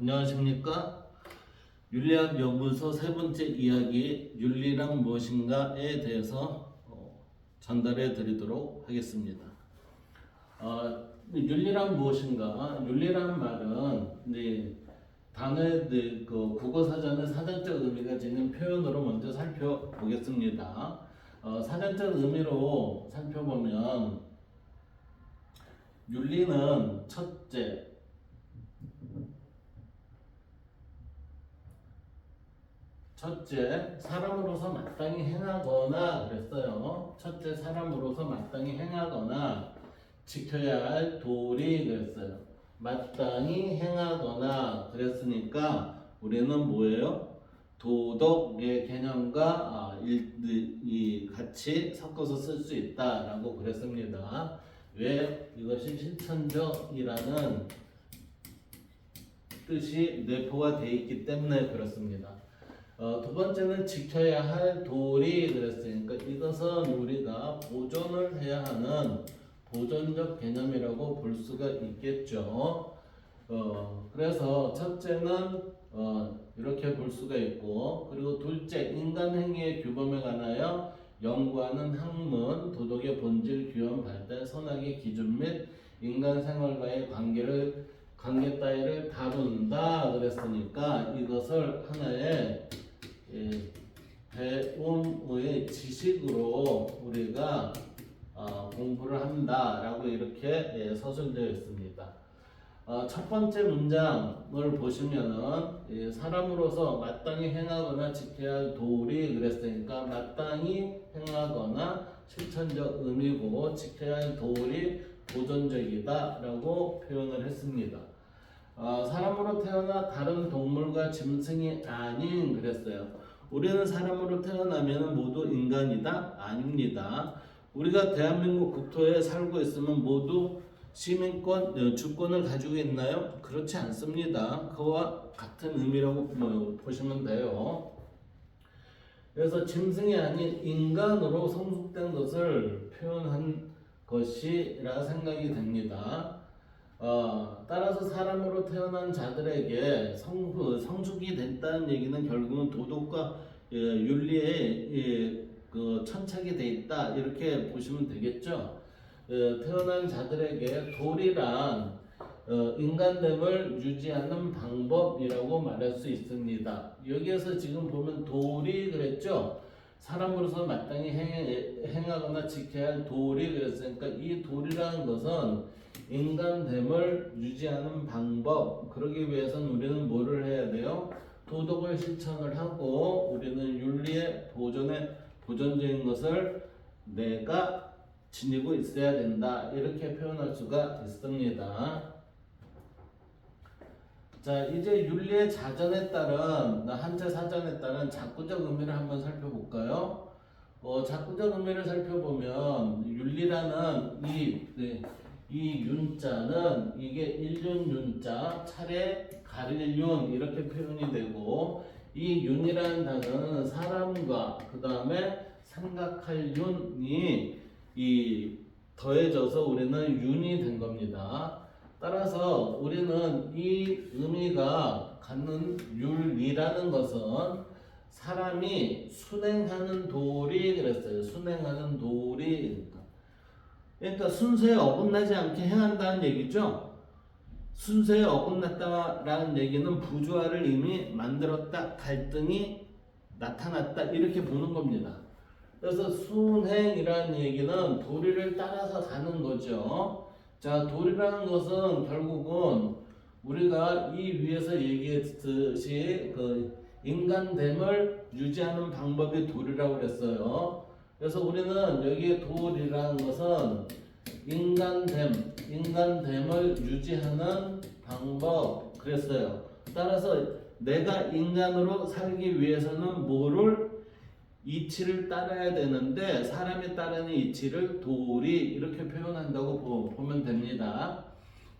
안녕하십니까? 윤리학 연구소 세 번째 이야기 윤리란 무엇인가에 대해서 전달해 드리도록 하겠습니다. 윤리란 무엇인가? 윤리란 말은 단어의 국어 사전의 사전적 의미가 지닌 표현으로 먼저 살펴보겠습니다. 사전적 의미로 살펴보면 윤리는 첫째, 사람으로서 마땅히 행하거나 그랬어요. 첫째, 사람으로서 마땅히 행하거나 지켜야 할 도리 그랬어요. 마땅히 행하거나 그랬으니까 우리는 뭐예요? 도덕의 개념과 같이 섞어서 쓸 수 있다라고 그랬습니다. 왜? 이것이 실천적이라는 뜻이 내포가 되어 있기 때문에 그렇습니다. 두 번째는 지켜야 할 도리 그랬으니까 이것은 우리가 보존을 해야 하는 보존적 개념이라고 볼 수가 있겠죠. 그래서 첫째는 이렇게 볼 수가 있고, 그리고 둘째, 인간 행위의 규범에 관하여 연구하는 학문, 도덕의 본질, 규범, 발달, 선악의 기준 및 인간 생활과의 관계 따위를 다룬다 그랬으니까 이것을 하나의 배움의 지식으로 우리가 공부를 한다라고 이렇게 서술되어 있습니다. 첫 번째 문장을 보시면은 사람으로서 마땅히 행하거나 지켜야 할 도리 그랬으니까 마땅히 행하거나 실천적 의미고 지켜야 할 도리 보존적이다 라고 표현을 했습니다. 사람으로 태어나 다른 동물과 짐승이 아닌 그랬어요. 우리는 사람으로 태어나면 모두 인간이다? 아닙니다. 우리가 대한민국 국토에 살고 있으면 모두 시민권, 주권을 가지고 있나요? 그렇지 않습니다. 그와 같은 의미라고 보시면 돼요. 그래서 짐승이 아닌 인간으로 성숙된 것을 표현한 것이라 생각이 됩니다. 따라서 사람으로 태어난 자들에게 성숙이 됐다는 얘기는 결국은 도덕과 윤리에 천착이 돼 있다 이렇게 보시면 되겠죠. 태어난 자들에게 도리란 인간됨을 유지하는 방법이라고 말할 수 있습니다. 여기에서 지금 보면 도리 그랬죠. 사람으로서 마땅히 행하거나 지켜야 할 도리 그랬으니까 이 도리라는 것은 인간됨을 유지하는 방법. 그러기 위해서는 우리는 뭐를 해야 돼요? 도덕을 실천을 하고 우리는 윤리의 보존적인 것을 내가 지니고 있어야 된다. 이렇게 표현할 수가 있습니다. 자, 이제 윤리의 자전에 따른 한자 사전에 따른 작구적 의미를 한번 살펴볼까요? 작구적 의미를 살펴보면 윤리라는 이 윤자는 이게 일륜 윤자, 차례 가릴 윤 이렇게 표현이 되고 이 윤이라는 단어는 사람과 그 다음에 생각할 윤이 더해져서 우리는 윤이 된 겁니다. 따라서 우리는 이 의미가 갖는 윤리라는 것은 사람이 순행하는 도리 그랬어요. 순행하는 도리. 그러니까 순서에 어긋나지 않게 행한다는 얘기죠. 순서에 어긋났다라는 얘기는 부조화를 이미 만들었다, 갈등이 나타났다 이렇게 보는 겁니다. 그래서 순행이라는 얘기는 도리를 따라서 가는 거죠. 자, 도리라는 것은 결국은 우리가 이 위에서 얘기했듯이 인간됨을 유지하는 방법이 도리라고 그랬어요. 그래서 우리는 여기에 도리라는 것은 인간됨을 유지하는 방법 그랬어요. 따라서 내가 인간으로 살기 위해서는 이치를 따라야 되는데 사람이 따르는 이치를 도리 이렇게 표현한다고 보면 됩니다.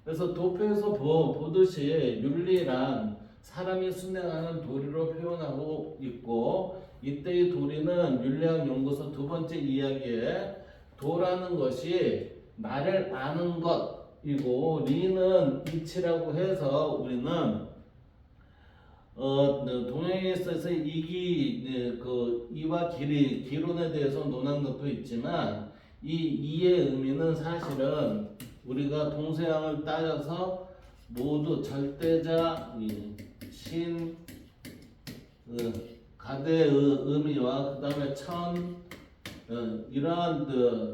그래서 도표에서 보듯이 윤리란 사람이 순행하는 도리로 표현하고 있고 이때의 도리는 윤리학 연구소 두 번째 이야기에 도라는 것이 나를 아는 것이고 리는 이치라고 해서 우리는 동양에 있어서 이와 길이, 기론에 대해서 논한 것도 있지만 이 이의 의미는 사실은 우리가 동서양을 따져서 모두 절대자, 신, 가대의 의미와 그 다음에 천, 이러한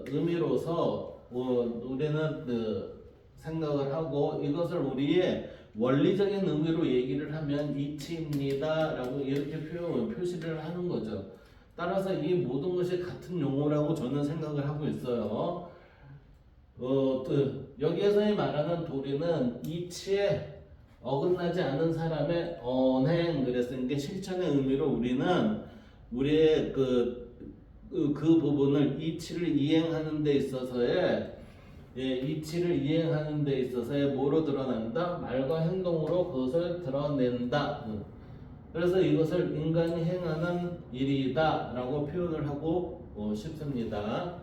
의미로서 우리는 생각을 하고 이것을 우리의 원리적인 의미로 얘기를 하면 이치입니다 라고 이렇게 표시를 하는 거죠. 따라서 이 모든 것이 같은 용어라고 저는 생각을 하고 있어요. 여기에서 말하는 도리는 이치에 어긋나지 않은 사람의 언행, 그랬으니까 실천의 의미로 우리는 우리의 그 부분을 이치를 이행하는 데 있어서의 이치를 이행하는 데 있어서의 뭐로 드러난다? 말과 행동으로 그것을 드러낸다. 그래서 이것을 인간이 행하는 일이다 라고 표현을 하고 싶습니다.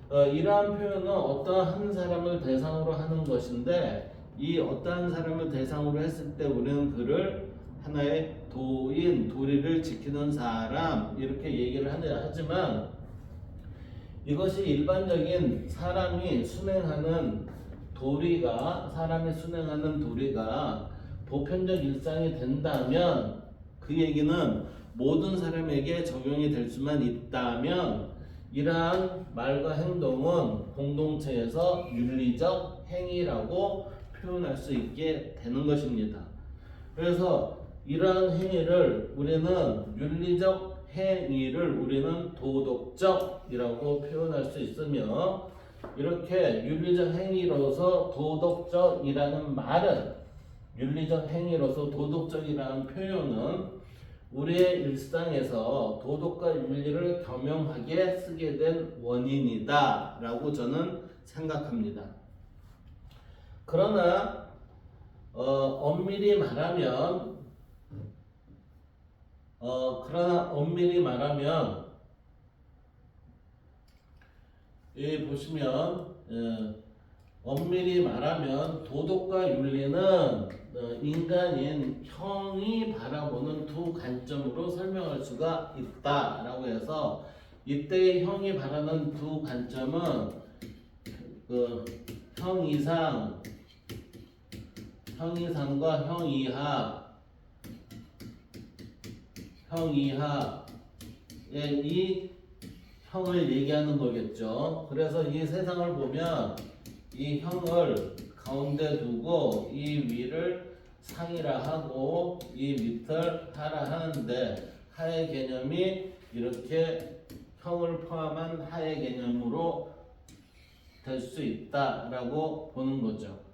이러한 표현은 어떠한 사람을 대상으로 하는 것인데 이 어떠한 사람을 대상으로 했을 때 우리는 그를 하나의 도인, 도리를 지키는 사람 이렇게 얘기를 하지만 이것이 일반적인 사람이 순행하는 도리가 보편적 일상이 된다면 그 얘기는 모든 사람에게 적용이 될 수만 있다면 이러한 말과 행동은 공동체에서 윤리적 행위라고 표현할 수 있게 되는 것입니다. 그래서 이러한 행위를 우리는 윤리적 행위를 우리는 도덕적이라고 표현할 수 있으며 이렇게 윤리적 행위로서 도덕적이라는 말은 윤리적 행위로서 도덕적이라는 표현은 우리의 일상에서 도덕과 윤리를 겸용하게 쓰게 된 원인이다 라고 저는 생각합니다. 그러나 엄밀히 말하면 여기 보시면 엄밀히 말하면 도덕과 윤리는 인간인 형이 바라보는 두 관점으로 설명할 수가 있다라고 해서 이때의 형이 바라는 두 관점은 형이상과 형이하의 이 형을 얘기하는 거겠죠. 그래서 이 세상을 보면 이 형을 가운데 두고 이 위를 상이라 하고 이 밑을 하라 하는데 하의 개념이 이렇게 형을 포함한 하의 개념으로 될 수 있다라고 보는 거죠.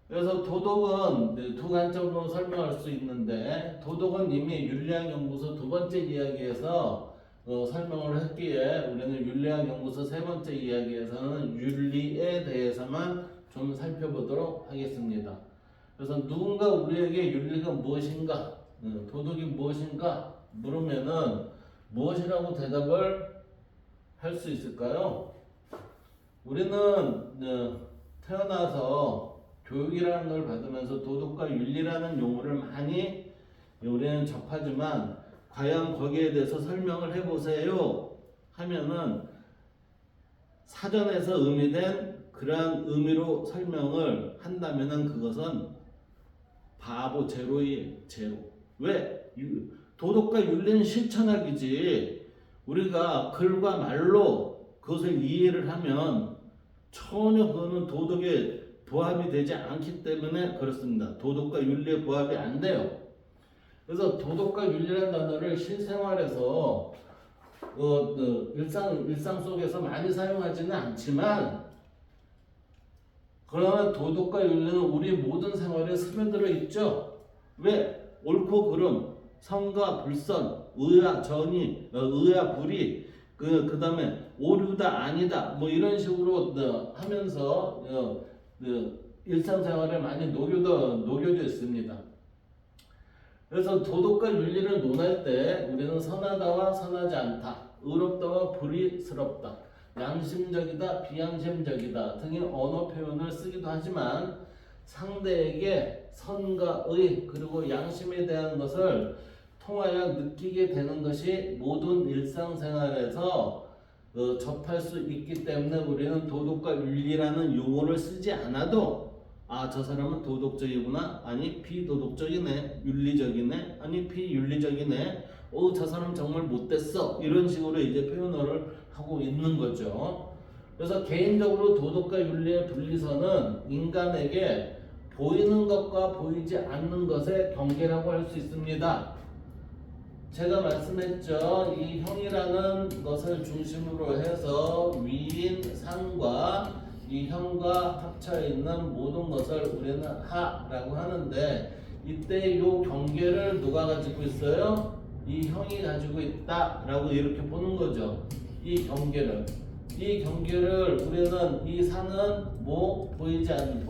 그래서 도덕은 두 관점으로 설명할 수 있는데 도덕은 이미 윤리학 연구소 두 번째 이야기에서 설명을 했기에 우리는 윤리학 연구소 세 번째 이야기에서는 윤리에 대해서만 좀 살펴보도록 하겠습니다. 그래서 누군가 우리에게 윤리가 무엇인가, 도덕이 무엇인가 물으면은 무엇이라고 대답을 할 수 있을까요? 우리는 태어나서 교육이라는 걸 받으면서 도덕과 윤리라는 용어를 많이 우리는 접하지만 과연 거기에 대해서 설명을 해보세요 하면은 사전에서 의미된 그러한 의미로 설명을 한다면은 그것은 바보 제로의 제로. 왜? 도덕과 윤리는 실천하기지 우리가 글과 말로 그것을 이해를 하면 전혀 그거는 도덕에 부합이 되지 않기 때문에 그렇습니다. 도덕과 윤리에 부합이 안 돼요. 그래서 도덕과 윤리라는 단어를 실생활에서 일상 속에서 많이 사용하지는 않지만 그러나 도덕과 윤리는 우리 모든 생활에 스며들어 있죠. 왜? 옳고 그름, 선과 불선, 의와 정의, 의와 불의, 그 다음에 오류다 아니다 뭐 이런 식으로 하면서 일상생활에 많이 녹여져 있습니다. 그래서 도덕과 윤리를 논할 때 우리는 선하다와 선하지 않다, 의롭다와 불의스럽다, 양심적이다, 비양심적이다 등의 언어 표현을 쓰기도 하지만 상대에게 선과 의 그리고 양심에 대한 것을 통하여 느끼게 되는 것이 모든 일상생활에서 접할 수 있기 때문에 우리는 도덕과 윤리라는 용어를 쓰지 않아도 저 사람은 도덕적이구나, 아니 비도덕적이네, 윤리적이네, 아니 비윤리적이네, 저 사람 정말 못됐어, 이런 식으로 이제 표현을 하고 있는 거죠. 그래서 개인적으로 도덕과 윤리의 분리선은 인간에게 보이는 것과 보이지 않는 것의 경계라고 할 수 있습니다. 제가 말씀했죠. 이 형이라는 것을 중심으로 해서 위인 상과 이 형과 합쳐 있는 모든 것을 우리는 하라고 하는데, 이때 이 경계를 누가 가지고 있어요? 이 형이 가지고 있다라고 이렇게 보는 거죠. 이 경계를 우리는 이 산은 뭐 보이지 않는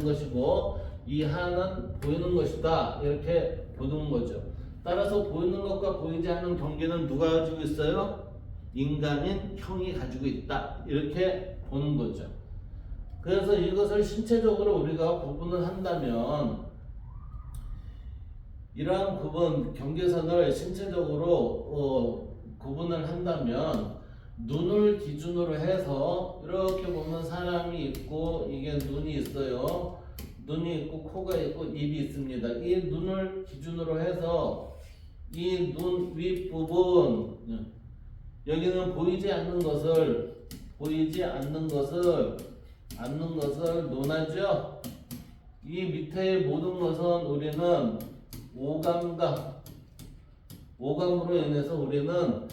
것이고 이 하는 보이는 것이다, 이렇게 보는 거죠. 따라서 보이는 것과 보이지 않는 경계는 누가 가지고 있어요? 인간인 형이 가지고 있다, 이렇게 보는 거죠. 그래서 이것을 신체적으로 우리가 구분을 한다면, 이러한 경계선을 신체적으로 구분을 한다면, 눈을 기준으로 해서 이렇게 보면 사람이 있고, 이게 눈이 있어요. 눈이 있고 코가 있고 입이 있습니다. 이 눈을 기준으로 해서 이 눈 윗부분, 여기는 보이지 않는 것을 논하죠. 이 밑에 모든 것은 우리는 오감으로 인해서 우리는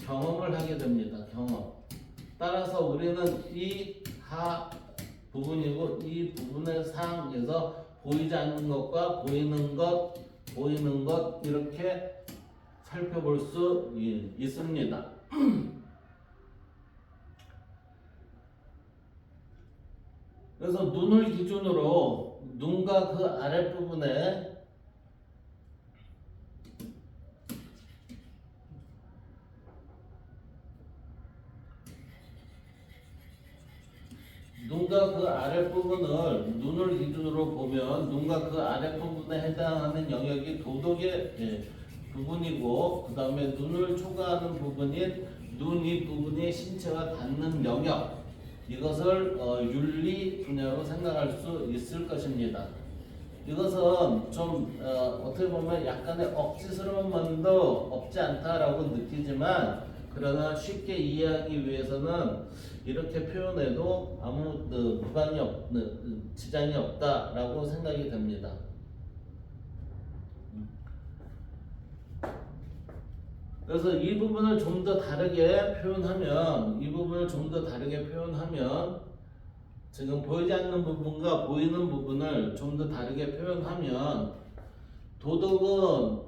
경험을 하게 됩니다. 경험. 따라서 우리는 이 하 부분이고 이 부분의 상에서 보이지 않는 것과 보이는 것 이렇게 살펴볼 수 있습니다. 그래서 눈을 기준으로 눈과 그 아랫부분에 눈과 그 아랫부분을 눈을 기준으로 보면 눈과 그 아랫부분에 해당하는 영역이 도덕의 부분이고, 그 다음에 눈을 초과하는 부분인 눈 윗부분이 신체와 닿는 영역, 이것을 윤리 분야로 생각할 수 있을 것입니다. 이것은 좀 어떻게 보면 약간의 억지스러운 면도 없지 않다라고 느끼지만, 그러나 쉽게 이해하기 위해서는 이렇게 표현해도 아무 지장이 없다라고 생각이 됩니다. 그래서 이 부분을 좀 더 다르게 표현하면, 지금 보이지 않는 부분과 보이는 부분을 좀 더 다르게 표현하면, 도덕은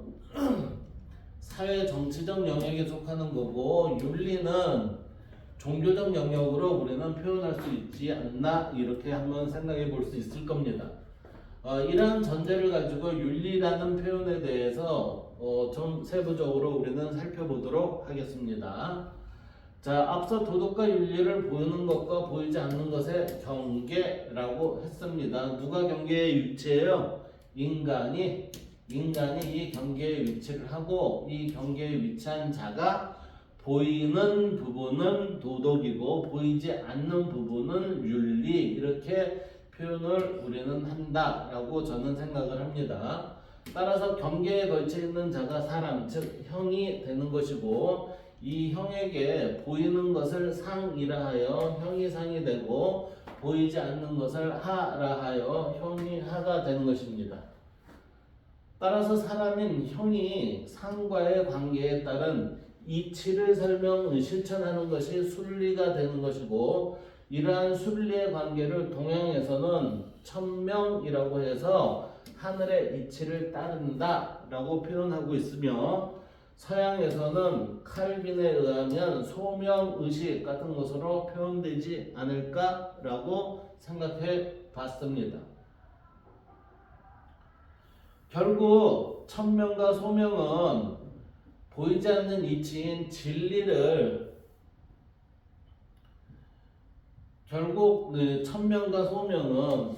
사회 정치적 영역에 속하는 거고, 윤리는 종교적 영역으로 우리는 표현할 수 있지 않나, 이렇게 한번 생각해 볼 수 있을 겁니다. 이러한 전제를 가지고 윤리라는 표현에 대해서 좀 세부적으로 우리는 살펴보도록 하겠습니다. 자, 앞서 도덕과 윤리를 보이는 것과 보이지 않는 것의 경계라고 했습니다. 누가 경계에 위치해요? 인간이 이 경계에 위치를 하고, 이 경계에 위치한 자가 보이는 부분은 도덕이고 보이지 않는 부분은 윤리, 이렇게 표현을 우리는 한다라고 저는 생각을 합니다. 따라서 경계에 걸쳐 있는 자가 사람, 즉 형이 되는 것이고, 이 형에게 보이는 것을 상이라 하여 형이 상이 되고, 보이지 않는 것을 하라 하여 형이 하가 되는 것입니다. 따라서 사람인 형이 상과의 관계에 따른 이치를 실천하는 것이 순리가 되는 것이고, 이러한 순리의 관계를 동양에서는 천명이라고 해서 하늘의 이치를 따른다 라고 표현하고 있으며, 서양에서는 칼빈에 의하면 소명의식 같은 것으로 표현되지 않을까 라고 생각해 봤습니다. 결국 천명과 소명은 보이지 않는 이치인 진리를 결국 천명과 소명은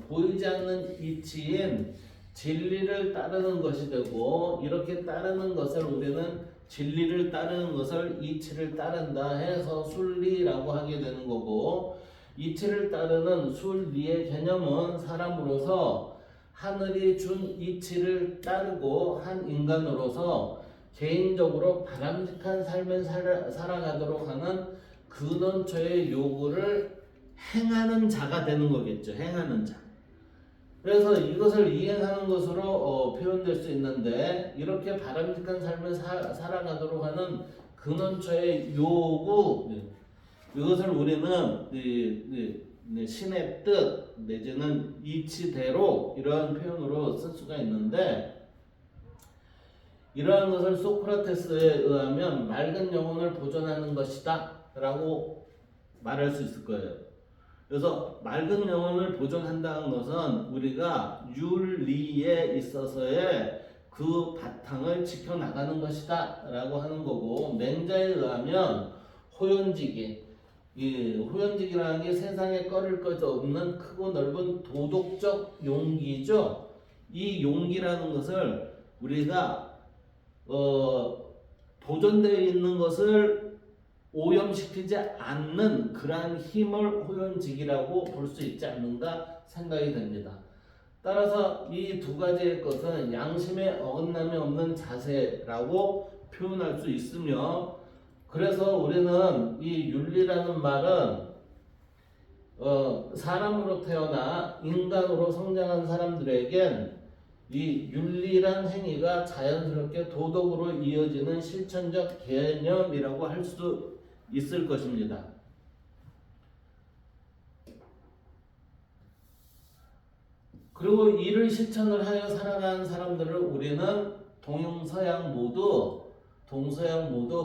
보이지 않는 이치인 진리를 따르는 것이 되고, 이렇게 따르는 것을 우리는 진리를 따르는 것을 이치를 따른다 해서 순리라고 하게 되는 거고, 이치를 따르는 순리의 개념은 사람으로서 하늘이 준 이치를 따르고 한 인간으로서 개인적으로 바람직한 삶을 살아가도록 하는 근원처의 요구를 행하는 자가 되는 거겠죠. 행하는 자. 그래서 이것을 이행하는 것으로 표현될 수 있는데, 이렇게 바람직한 삶을 살아가도록 하는 근원처의 요구, 이것을 우리는 신의 뜻 내지는 이치대로 이러한 표현으로 쓸 수가 있는데, 이러한 것을 소크라테스에 의하면 맑은 영혼을 보존하는 것이다 라고 말할 수 있을 거예요. 그래서 맑은 영혼을 보존한다는 것은 우리가 윤리에 있어서의 그 바탕을 지켜나가는 것이다 라고 하는 거고, 맹자에 의하면 호연지기, 이 호연지기라는 게 세상에 꺼릴 것 없는 크고 넓은 도덕적 용기죠. 이 용기라는 것을 우리가 보존되어 있는 것을 오염시키지 않는 그러한 힘을 호연직이라고 볼 수 있지 않는가 생각이 됩니다. 따라서 이 두 가지의 것은 양심에 어긋남이 없는 자세라고 표현할 수 있으며, 그래서 우리는 이 윤리라는 말은 사람으로 태어나 인간으로 성장한 사람들에겐 이 윤리란 행위가 자연스럽게 도덕으로 이어지는 실천적 개념이라고 할 수 있을 것입니다. 그리고 이를 실천을 하여 살아가는 사람들을 우리는 동서양 모두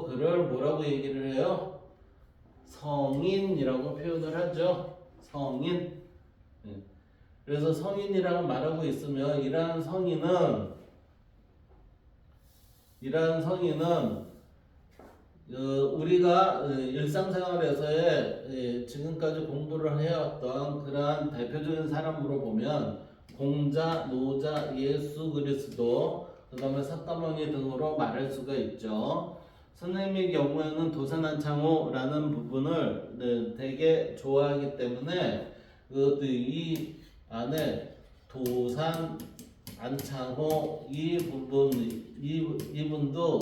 그를 뭐라고 얘기를 해요? 성인이라고 표현을 하죠. 성인. 그래서 성인이라고 말하고 있으며, 이러한 성인은 우리가 일상생활에서의 지금까지 공부를 해왔던 그러한 대표적인 사람으로 보면 공자, 노자, 예수 그리스도, 그 다음에 석가모니 등으로 말할 수가 있죠. 선생님의 경우에는 도산안창호라는 부분을 되게 좋아하기 때문에 이 안에 도산, 안창호 이분도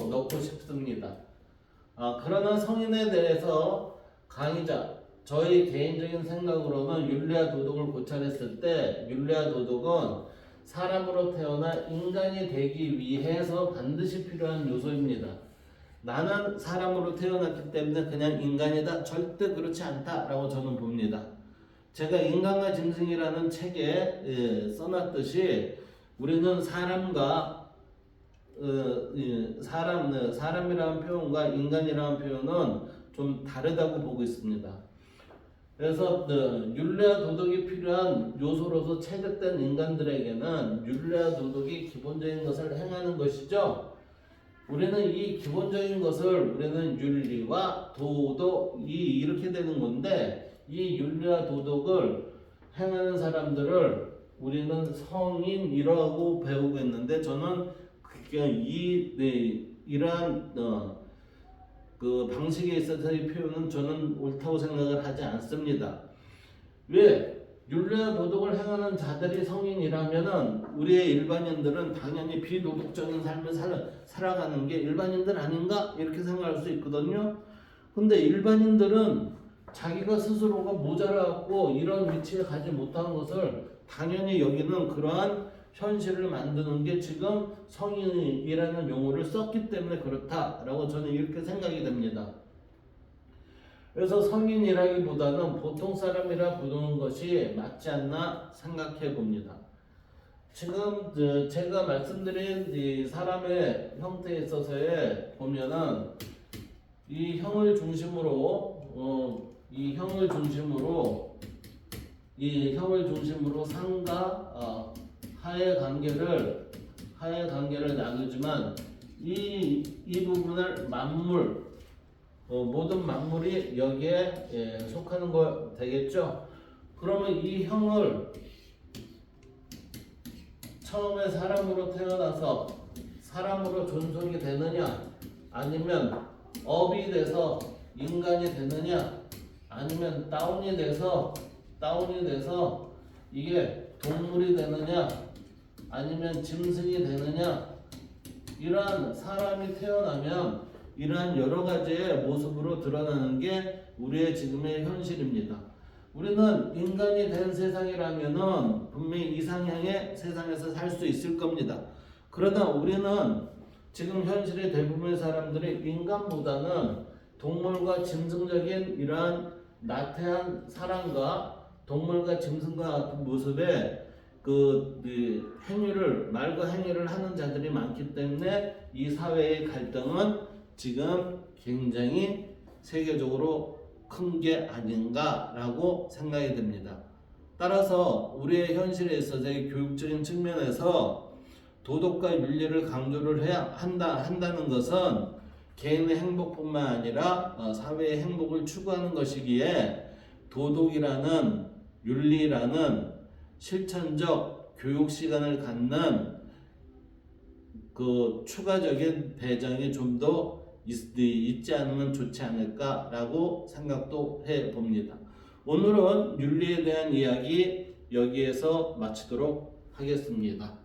넣고 싶습니다. 그러나 성인에 대해서 강의자, 저희 개인적인 생각으로는 윤리와 도덕을 고찰했을 때, 윤리와 도덕은 사람으로 태어나 인간이 되기 위해서 반드시 필요한 요소입니다. 나는 사람으로 태어났기 때문에 그냥 인간이다, 절대 그렇지 않다라고 저는 봅니다. 제가 인간과 짐승이라는 책에 써놨듯이, 우리는 사람이라는 표현과 인간이라는 표현은 좀 다르다고 보고 있습니다. 그래서 윤리와 도덕이 필요한 요소로서 체득된 인간들에게는 윤리와 도덕이 기본적인 것을 행하는 것이죠. 우리는 이 기본적인 것을 우리는 윤리와 도덕이 이렇게 되는 건데, 이 윤리와 도덕을 행하는 사람들을 우리는 성인이라고 배우고 있는데, 저는 이러한 그 방식에 있어서의 표현은 저는 옳다고 생각을 하지 않습니다. 왜? 윤리와 도덕을 행하는 자들이 성인이라면은 우리의 일반인들은 당연히 비도덕적인 삶을 살아가는 게 일반인들 아닌가? 이렇게 생각할 수 있거든요. 근데 일반인들은 자기가 스스로가 모자라고 이런 위치에 가지 못한 것을 당연히 여기는 그러한 현실을 만드는 게 지금 성인이라는 용어를 썼기 때문에 그렇다라고 저는 이렇게 생각이 됩니다. 그래서 성인이라기보다는 보통 사람이라 부르는 것이 맞지 않나 생각해 봅니다. 지금 제가 말씀드린 이 사람의 형태에 있어서의 보면은 이 형을 중심으로 상과 하의 관계를 나누지만 이 부분을 만물, 모든 만물이 여기에 속하는 거 되겠죠. 그러면 이 형을 처음에 사람으로 태어나서 사람으로 존속이 되느냐, 아니면 업이 돼서 인간이 되느냐, 아니면 다운이 돼서 이게 동물이 되느냐, 아니면 짐승이 되느냐, 이러한 사람이 태어나면 이러한 여러 가지의 모습으로 드러나는 게 우리의 지금의 현실입니다. 우리는 인간이 된 세상이라면은 분명히 이상향의 세상에서 살 수 있을 겁니다. 그러나 우리는 지금 현실의 대부분의 사람들이 인간보다는 동물과 짐승적인 이러한 나태한 사람과 동물과 짐승과 같은 모습의 행위를, 말과 행위를 하는 자들이 많기 때문에 이 사회의 갈등은 지금 굉장히 세계적으로 큰 게 아닌가라고 생각이 듭니다. 따라서 우리의 현실에 있어서의 교육적인 측면에서 도덕과 윤리를 강조를 한다는 것은 개인의 행복뿐만 아니라 사회의 행복을 추구하는 것이기에 도덕이라는 윤리라는 실천적 교육 시간을 갖는 그 추가적인 배정이 좀 더 있지 않으면 좋지 않을까라고 생각도 해봅니다. 오늘은 윤리에 대한 이야기 여기에서 마치도록 하겠습니다.